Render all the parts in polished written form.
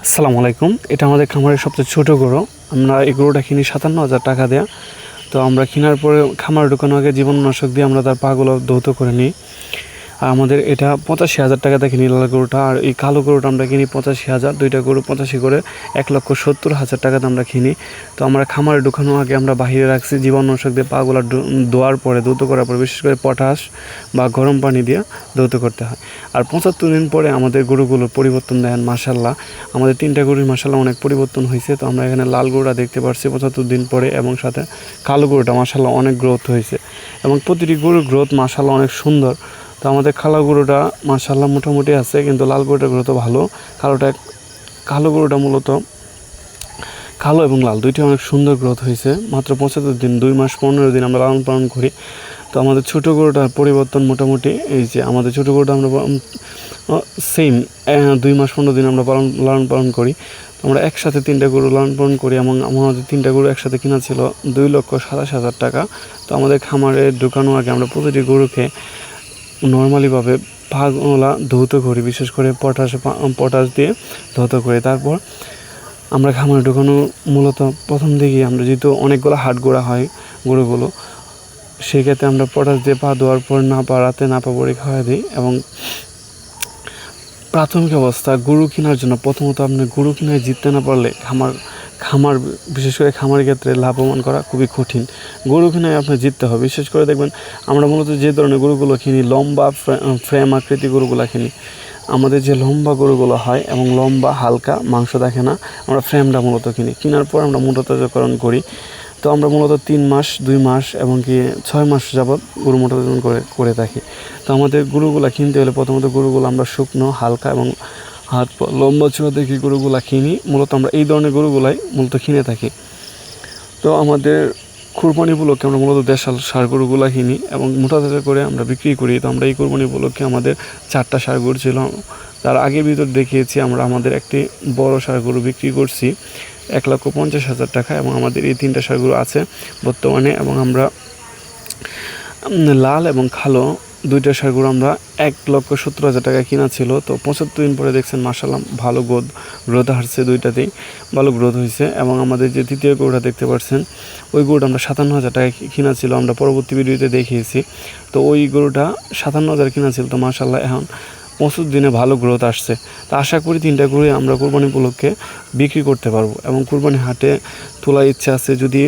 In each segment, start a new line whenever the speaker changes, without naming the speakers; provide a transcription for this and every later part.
আসসালামু আলাইকুম। এটা আমাদের খামারের সবচেয়ে ছোটো গরু। আমরা এই গরুটা কিনি 57,000 টাকা দেয়া। তো আমরা কেনার পরে খামারে ঢোকানোর আগে জীবাণুনাশক দিয়ে আমরা তার পাগুলো ধৌত করে নিই। আর আমাদের এটা 85,000 টাকাতে কিনি লাল গরুটা। আর এই কালো গরুটা আমরা কিনি 85,000। দুইটা গরু 85 করে 1,70,000 টাকাতে আমরা কিনি। তো আমরা খামারে ঢোকানোর আগে আমরা বাহিরে রাখছি জীবাণুনাশক দিয়ে পাগুলো ধোয়ার পরে ধৌত করার পরে বিশেষ করে পটাশ বা গরম পানি দিয়ে ধৌত করতে হয়। আর 75 দিন পরে আমাদের গরুগুলোর পরিবর্তন দেন মাশাআল্লাহ। আমাদের 3টা গরুর মাশাআল্লাহ অনেক পরিবর্তন হয়েছে। তো আমরা এখানে লাল গরুটা দেখতে পাচ্ছি 75 দিন পরে, এবং সাথে কালো গরুটা মাশাআল্লাহ অনেক গ্রোথ হয়েছে, এবং প্রতিটি গরুর গ্রোথ মাশাআল্লাহ অনেক সুন্দর। তো আমাদের কালো গরুটা মাশাআল্লাহ মোটামুটি আছে, কিন্তু লাল গরুটার গ্রোথও ভালো। কালো গরুটা মূলত কালো এবং লাল দুইটি অনেক সুন্দর গ্রোথ হয়েছে। মাত্র 75 দিন, 2 মাস 15 দিন আমরা লালন পালন করি। তো আমাদের ছোটো গরুটার পরিবর্তন মোটামুটি এই যে আমাদের ছোটো গরুটা আমরা সেম 2 মাস 15 দিন আমরা লালন পালন করি। তো আমরা একসাথে 3টা গরু লালন পালন করি, এবং আমাদের 3টা গরু একসাথে কিনা ছিল 2,27,000 টাকা। তো আমাদের খামারে ঢুকানোর আগে আমরা প্রতিটি গরুকে নর্মালিভাবে পাগুলা ধৌত করি, বিশেষ করে পটাশ দিয়ে ধৌত করি। তারপর আমরা খামারে ঢুকানো মূলত প্রথম দিকে আমরা যেহেতু অনেকগুলো হাট গোড়া হয় গরুগুলো, সেক্ষেত্রে আমরা পটাশ দিয়ে পা ধোয়ার পর রাতে নাপা বড়ি খাওয়া দিই। এবং প্রাথমিক অবস্থা গরু কেনার জন্য প্রথমত আপনি গরু কিনে জিততে না পারলে খামার বিশেষ করে খামারের ক্ষেত্রে লাভবান করা খুবই কঠিন। গরু কিনে আপনার জিততে হবে। বিশেষ করে দেখবেন আমরা মূলত যে ধরনের গরুগুলো কিনি, লম্বা ফ্রেম আকৃতি গরুগুলো কিনি। আমাদের যে লম্বা গরুগুলো হয় এবং লম্বা হালকা মাংস দেখে না, আমরা ফ্রেমটা মূলত কিনি। কেনার পর আমরা মোটাতাজাকরণ করি। তো আমরা মূলত 3 মাস 2 মাস এবং কি 6 মাস যাবৎ গরু মোটাতাজাকরণ করে থাকি। তো আমাদের গরুগুলা কিনতে হলে প্রথমত গরুগুলো আমরা শুকনো, হালকা এবং হাত পা লম্বা চূড়া দেখি গরুগুলা কিনি। মূলত আমরা এই ধরনের গরুগুলাই মূলত কিনে থাকি। তো আমাদের কুরবানি উপলক্ষে আমরা মূলত দেশাল ষাঁড় গরুগুলা কিনি এবং মোটাতাজা করে আমরা বিক্রি করি। তো আমরা এই কুরবানি উপলক্ষে আমাদের 4টা ষাঁড় গরু ছিল। তার আগের ভিতর দেখিয়েছি আমরা আমাদের একটি বড় ষাঁড় গরু বিক্রি করছি 1,50,000 টাকা, এবং আমাদের এই 3টা ষাঁড় গরু আছে বর্তমানে। এবং আমরা লাল এবং কালো 2টা ষাঁড় গরু আমরা 1,70,000 টাকা কিনা ছিল। তো 75 দিন পরে দেখছেন মাশাআল্লাহ ভালো গ্রোথ আসছে, 2টাতেই ভালো গ্রোথ হয়েছে। এবং আমাদের যে তৃতীয় গরুটা দেখতে পাচ্ছেন, ওই গরুটা আমরা 57,000 টাকা কিনা ছিল, আমরা পরবর্তী ভিডিওতে দেখিয়েছি। তো ওই গরুটা 57,000 কিনা ছিল। তো মাশাআল্লাহ এখন 25 দিনে ভালো গ্রোথ আসছে। তো আশা করি 3টা গরুই আমরা কুরবানি উপলক্ষে বিক্রি করতে পারবো, এবং কুরবানি হাটে তোলার ইচ্ছা আছে। যদি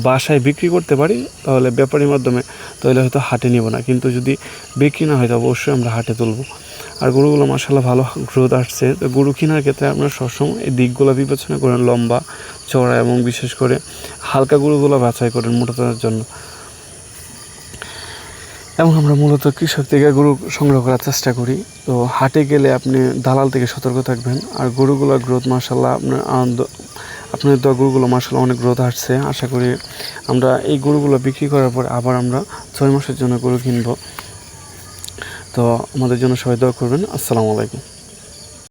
বাসায় বিক্রি করতে পারি তাহলে ব্যাপারীর মাধ্যমে, তাহলে হয়তো হাটে নিব না, কিন্তু যদি বিক্রি না হয় তো অবশ্যই আমরা হাটে তুলব। আর গরুগুলো মাশাআল্লাহ ভালো গ্রোথ আসছে। তো গরু কেনার ক্ষেত্রে আপনারা সবসময় এই দিকগুলো বিবেচনা করেন, লম্বা চওড়া এবং বিশেষ করে হালকা গরুগুলো বাছাই করেন মোটাতাজার জন্য। এবং আমরা মূলত কৃষক থেকে গরু সংগ্রহ করার চেষ্টা করি। তো হাটে গেলে আপনি দালাল থেকে সতর্ক থাকবেন। আর গরুগুলোর গ্রোথ মাশাআল্লাহ আপনার গরুগুলো মাশাআল্লাহ অনেক গ্রোথ আসছে। আশা করি আমরা এই গরুগুলো বিক্রি করার পর আবার আমরা 6 মাসের জন্য গরু কিনবো। তো আমাদের জন্য সবাই দোয়া করবেন। আসসালামু আলাইকুম।